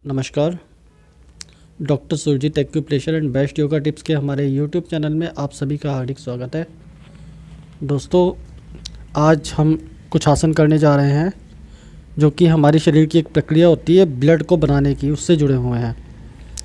नमस्कार। Doctor Surjeet acupressure and best yoga tips के हमारे यूट्यूब चैनल में आप सभी का हार्दिक स्वागत है। दोस्तों, आज हम कुछ आसन करने जा रहे हैं जो कि हमारे शरीर की एक प्रक्रिया होती है ब्लड को बनाने की, उससे जुड़े हुए हैं।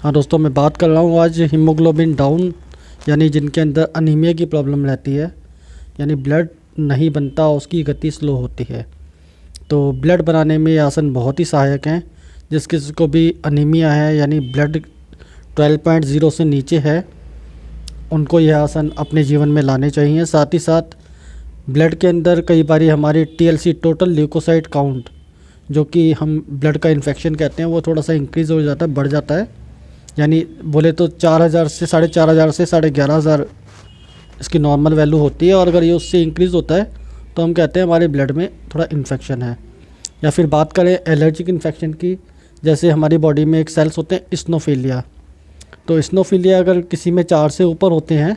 हाँ दोस्तों, मैं बात कर रहा हूँ आज हीमोग्लोबिन डाउन, यानी जिनके अंदर अनीमिया की प्रॉब्लम रहती है, यानी ब्लड नहीं बनता, उसकी गति स्लो होती है। तो ब्लड बनाने में ये आसन बहुत ही सहायक हैं। जिस किसी को भी अनीमिया है, यानी ब्लड 12.0 से नीचे है, उनको यह आसन अपने जीवन में लाने चाहिए। साथ ही साथ ब्लड के अंदर कई बारी हमारी TLC टोटल ल्यूकोसाइट काउंट, जो कि हम ब्लड का इन्फेक्शन कहते हैं, वो थोड़ा सा इंक्रीज़ हो जाता है, बढ़ जाता है। यानी बोले तो 4000 से 4500 से 11,500 इसकी नॉर्मल वैल्यू होती है, और अगर ये उससे इंक्रीज़ होता है तो हम कहते हैं हमारे ब्लड में थोड़ा इन्फेक्शन है। या फिर बात करें एलर्जिक इन्फेक्शन की, जैसे हमारी बॉडी में एक सेल्स होते हैं इस्नोफिलिया। तो इस्नोफिलिया अगर किसी में 4 से ऊपर होते हैं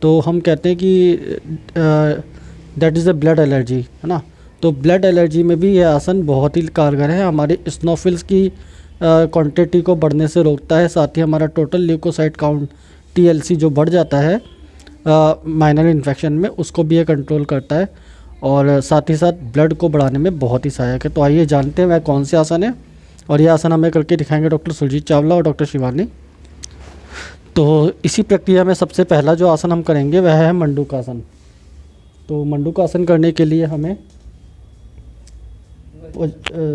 तो हम कहते हैं कि that is a blood allergy, है ना। तो ब्लड एलर्जी में भी यह आसन बहुत ही कारगर है। हमारे इस्नोफिल्स की क्वांटिटी को बढ़ने से रोकता है। साथ ही हमारा टोटल ल्यूकोसाइट काउंट TLC जो बढ़ जाता है माइनर इन्फेक्शन में, उसको भी ये कंट्रोल करता है, और साथ ही साथ ब्लड को बढ़ाने में बहुत ही सहायक है। तो आइए जानते हैं वह कौन से आसन है, और यह आसन हमें करके दिखाएंगे डॉक्टर सुरजीत चावला और डॉक्टर शिवानी। तो इसी प्रक्रिया में सबसे पहला जो आसन हम करेंगे वह है मंडूकासन। तो मंडूकासन करने के लिए हमें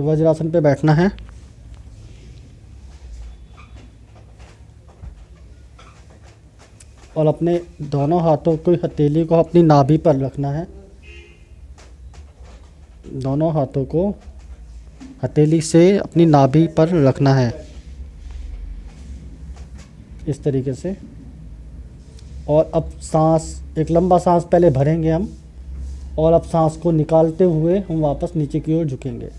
वज्रासन पे बैठना है। और अपने दोनों हाथों को, हथेली को अपनी नाभि पर रखना है। दोनों हाथों को हथेली से अपनी नाभि पर रखना है, इस तरीके से। और अब सांस, एक लंबा सांस पहले भरेंगे हम, और अब सांस को निकालते हुए हम वापस नीचे की ओर झुकेंगे।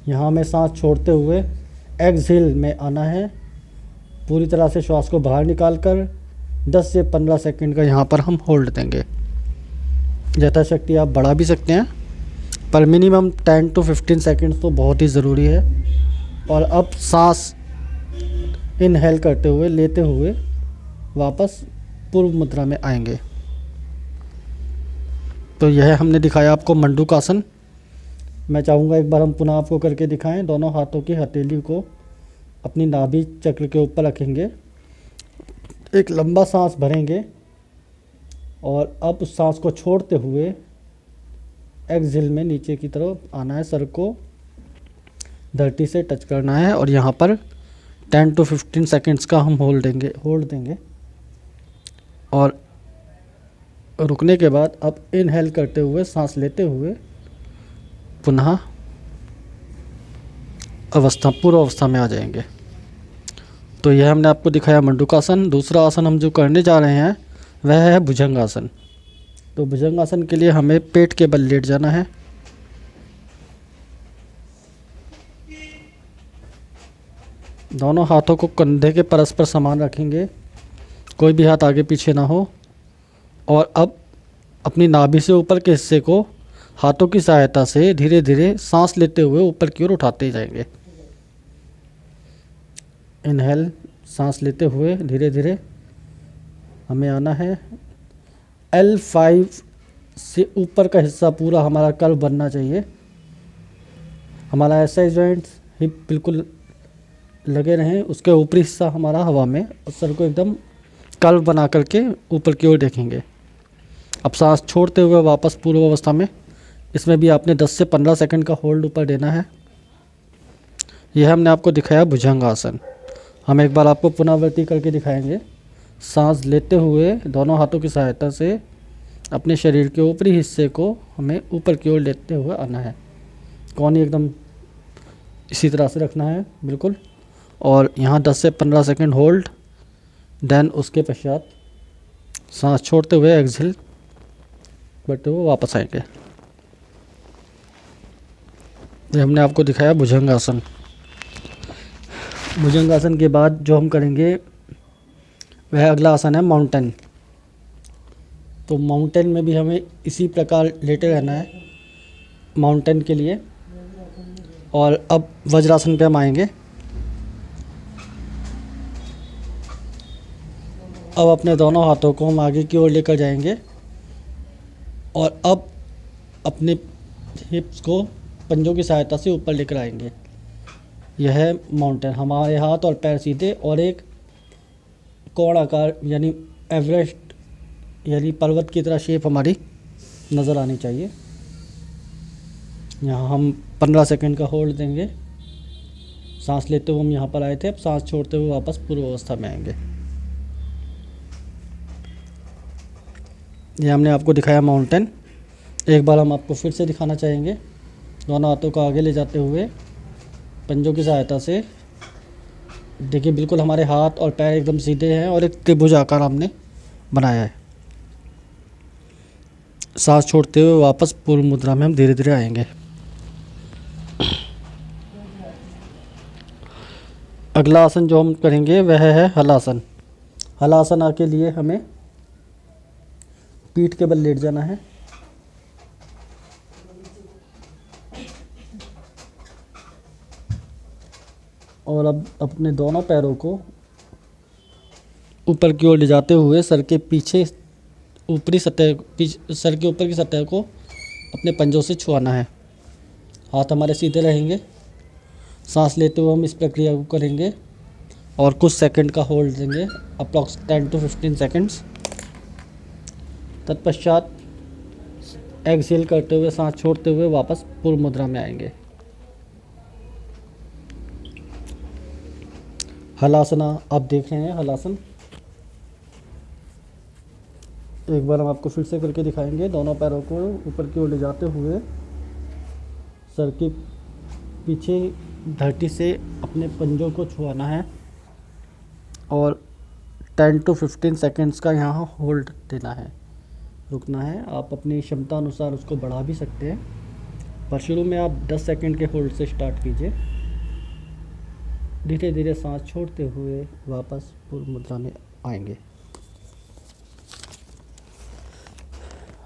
यहाँ हमें सांस छोड़ते हुए एक्सहेल में आना है। पूरी तरह से श्वास को बाहर निकालकर 10 से 15 सेकंड का यहाँ पर हम होल्ड देंगे। यथाशक्ति आप बढ़ा भी सकते हैं, पर मिनिमम 10 to 15 सेकंड्स तो बहुत ही ज़रूरी है। और अब सांस इनहेल करते हुए, लेते हुए वापस पूर्व मुद्रा में आएंगे। तो यह हमने दिखाया आपको मंडूकासन। मैं चाहूँगा एक बार हम पुनः आपको करके दिखाएं। दोनों हाथों की हथेली को अपनी नाभि चक्र के ऊपर रखेंगे, एक लंबा सांस भरेंगे, और अब उस सांस को छोड़ते हुए एक्सहेल में नीचे की तरफ आना है। सर को धरती से टच करना है, और यहाँ पर 10 to 15 सेकंड्स का हम होल्ड देंगे। और रुकने के बाद अब इनहेल करते हुए, सांस लेते हुए पुनः पूर्व अवस्था में आ जाएंगे। तो यह हमने आपको दिखाया मंडूकासन। दूसरा आसन हम जो करने जा रहे हैं वह है भुजंगासन। तो भुजंगासन के लिए हमें पेट के बल लेट जाना है। दोनों हाथों को कंधे के परस्पर समान रखेंगे, कोई भी हाथ आगे पीछे ना हो। और अब अपनी नाभि से ऊपर के हिस्से को हाथों की सहायता से धीरे धीरे सांस लेते हुए ऊपर की ओर उठाते जाएंगे। इनहेल, सांस लेते हुए धीरे धीरे हमें आना है। L5 से ऊपर का हिस्सा पूरा हमारा कर्व बनना चाहिए। हमारा SI जॉइंट्स हिप बिल्कुल लगे रहें, उसके ऊपरी हिस्सा हमारा हवा में, और सर को एकदम कर्व बना करके ऊपर की ओर देखेंगे। अब सांस छोड़ते हुए वापस पूर्व अवस्था में। इसमें भी आपने 10 से 15 सेकंड का होल्ड ऊपर देना है। यह हमने आपको दिखाया भुजंगासन। हम एक बार आपको पुनरावृत्ति करके दिखाएंगे। सांस लेते हुए दोनों हाथों की सहायता से अपने शरीर के ऊपरी हिस्से को हमें ऊपर की ओर लेते हुए आना है। कोहनी एकदम इसी तरह से रखना है बिल्कुल। और यहाँ 10 से 15 सेकंड होल्ड, देन उसके पश्चात सांस छोड़ते हुए एक्सहेल करते हुए वापस आएंगे। ये हमने आपको दिखाया भुजंगासन। भुजंगासन के बाद जो हम करेंगे वह अगला आसन है माउंटेन। तो माउंटेन में भी हमें इसी प्रकार लेटे रहना है माउंटेन के लिए। और अब वज्रासन पे हम आएंगे। अब अपने दोनों हाथों को हम आगे की ओर लेकर जाएंगे और अब अपने हिप्स को पंजों की सहायता से ऊपर लेकर आएंगे। यह है माउंटेन। हमारे हाथ और पैर सीधे और एक कोण आकार यानी एवरेस्ट यानी पर्वत की तरह शेप हमारी नज़र आनी चाहिए। यहाँ हम 15 सेकंड का होल्ड देंगे। सांस लेते हुए हम यहाँ पर आए थे, अब सांस छोड़ते हुए वापस पूर्व अवस्था में आएंगे। ये हमने आपको दिखाया माउंटेन। एक बार हम आपको फिर से दिखाना चाहेंगे। दोनों हाथों को आगे ले जाते हुए पंजों की सहायता से देखिए, बिल्कुल हमारे हाथ और पैर एकदम सीधे हैं और एक त्रिभुज आकार हमने बनाया है। सांस छोड़ते हुए वापस पूर्व मुद्रा में हम धीरे धीरे आएंगे। अगला आसन जो हम करेंगे वह है हलासन। हलासना के लिए हमें पीठ के बल लेट जाना है और अब अपने दोनों पैरों को ऊपर की ओर ले जाते हुए सर के पीछे ऊपरी सतह सर के ऊपर की सतह को अपने पंजों से छुआना है। हाथ हमारे सीधे रहेंगे। सांस लेते हुए हम इस प्रक्रिया को करेंगे और कुछ सेकंड का होल्ड देंगे, अप्रॉक्स 10 to 15 सेकंड्स। तत्पश्चात एक्सहेल करते हुए सांस छोड़ते हुए वापस पूर्व मुद्रा में आएंगे। हलासना आप देख रहे हैं। हलासन एक बार हम आपको फिर से करके दिखाएंगे। दोनों पैरों को ऊपर की ओर ले जाते हुए सर के पीछे धरती से अपने पंजों को छुआना है और 10 to 15 सेकंड्स का यहाँ होल्ड देना है, रुकना है। आप अपनी क्षमता अनुसार उसको बढ़ा भी सकते हैं, पर शुरू में आप 10 सेकंड के होल्ड से स्टार्ट कीजिए। धीरे धीरे सांस छोड़ते हुए वापस पूर्व मुद्रा में आएंगे।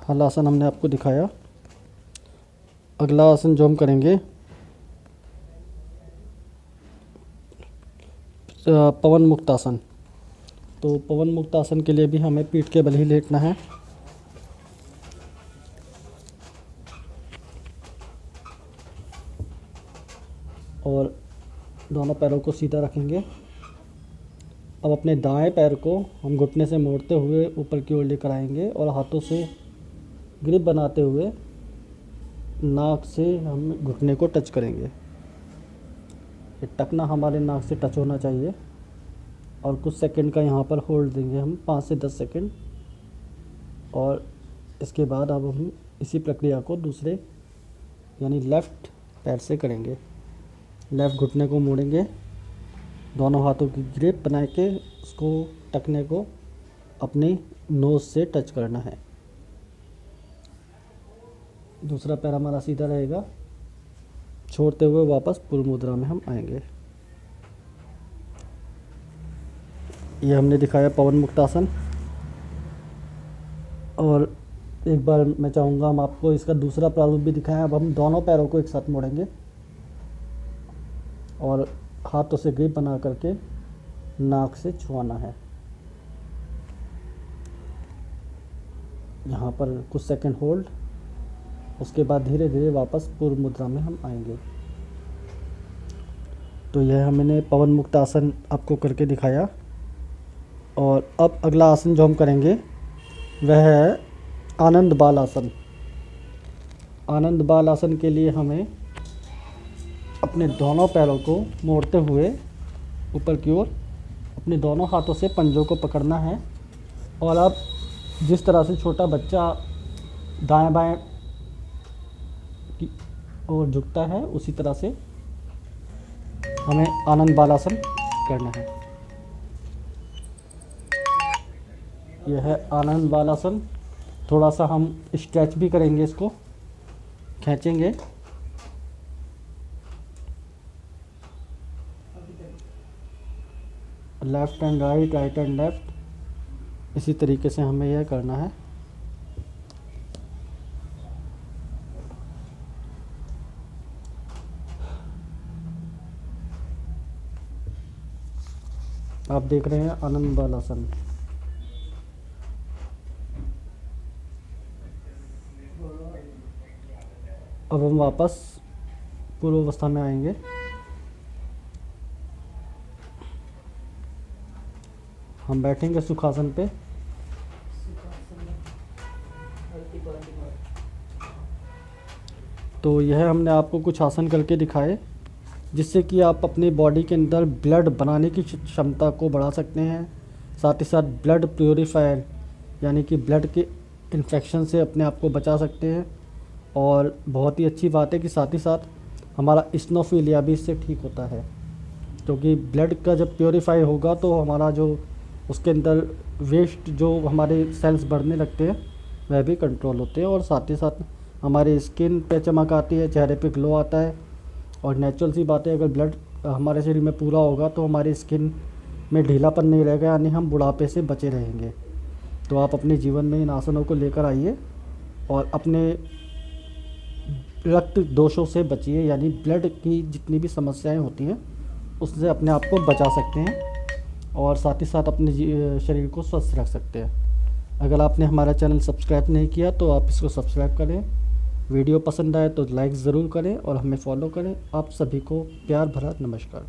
हलासन हमने आपको दिखाया। अगला आसन जो हम करेंगे पवन मुक्त आसन। तो पवन मुक्त आसन के लिए भी हमें पीठ के बल ही लेटना है और दोनों पैरों को सीधा रखेंगे। अब अपने दाएं पैर को हम घुटने से मोड़ते हुए ऊपर की ओर लेकर आएंगे और हाथों से ग्रिप बनाते हुए नाक से हम घुटने को टच करेंगे। ये टकना हमारे नाक से टच होना चाहिए और कुछ सेकंड का यहाँ पर होल्ड देंगे हम, 5 से 10 सेकंड। और इसके बाद अब हम इसी प्रक्रिया को दूसरे यानी लेफ़्ट पैर से करेंगे। लेफ़्ट घुटने को मोड़ेंगे, दोनों हाथों की ग्रिप बना के उसको टकने को अपनी नोज़ से टच करना है। दूसरा पैर हमारा सीधा रहेगा। छोड़ते हुए वापस पूर्व मुद्रा में हम आएंगे। ये हमने दिखाया पवन मुक्त आसन। और एक बार मैं चाहूँगा हम आपको इसका दूसरा प्रारूप भी दिखाएं। अब हम दोनों पैरों को एक साथ मोड़ेंगे और हाथों से ग्रिप बना करके नाक से छुआना है। यहाँ पर कुछ सेकंड होल्ड, उसके बाद धीरे धीरे वापस पूर्व मुद्रा में हम आएंगे। तो यह हमने पवन मुक्त आसन आपको करके दिखाया। और अब अगला आसन जो हम करेंगे वह है आनंद बाल आसन। आनंद बाल आसन के लिए हमें अपने दोनों पैरों को मोड़ते हुए ऊपर की ओर अपने दोनों हाथों से पंजों को पकड़ना है और अब जिस तरह से छोटा बच्चा दाएं बाएं की ओर झुकता है उसी तरह से हमें आनंद बाल आसन करना है। यह है आनंद बाल आसन। थोड़ा सा हम स्ट्रेच भी करेंगे, इसको खींचेंगे। Left and right, right and left, इसी तरीके से हमें यह करना है। आप देख रहे हैं आनंद बाल आसन। अब हम वापस पूर्वावस्था में आएंगे। हम बैठेंगे सुखासन पे। तो यह हमने आपको कुछ आसन करके दिखाए जिससे कि आप अपनी बॉडी के अंदर ब्लड बनाने की क्षमता को बढ़ा सकते हैं। साथ ही साथ ब्लड प्योरीफायर यानी कि ब्लड के इन्फेक्शन से अपने आप को बचा सकते हैं। और बहुत ही अच्छी बात है कि साथ ही साथ हमारा इस्नोफिलिया भी इससे ठीक होता है, क्योंकि ब्लड का जब प्योरीफाई होगा तो हमारा जो उसके अंदर वेस्ट जो हमारे सेल्स बढ़ने लगते हैं वह भी कंट्रोल होते हैं। और साथ ही साथ हमारी स्किन पे चमक आती है, चेहरे पे ग्लो आता है। और नेचुरल सी बात है, अगर ब्लड हमारे शरीर में पूरा होगा तो हमारी स्किन में ढीलापन नहीं रहेगा, यानी हम बुढ़ापे से बचे रहेंगे। तो आप अपने जीवन में इन आसनों को लेकर आइए और अपने रक्त दोषों से बचिए, यानी ब्लड की जितनी भी समस्याएं होती हैं उससे अपने आप को बचा सकते हैं और साथ ही साथ अपने शरीर को स्वस्थ रख सकते हैं। अगर आपने हमारा चैनल सब्सक्राइब नहीं किया तो आप इसको सब्सक्राइब करें। वीडियो पसंद आए तो लाइक ज़रूर करें और हमें फॉलो करें। आप सभी को प्यार भरा नमस्कार।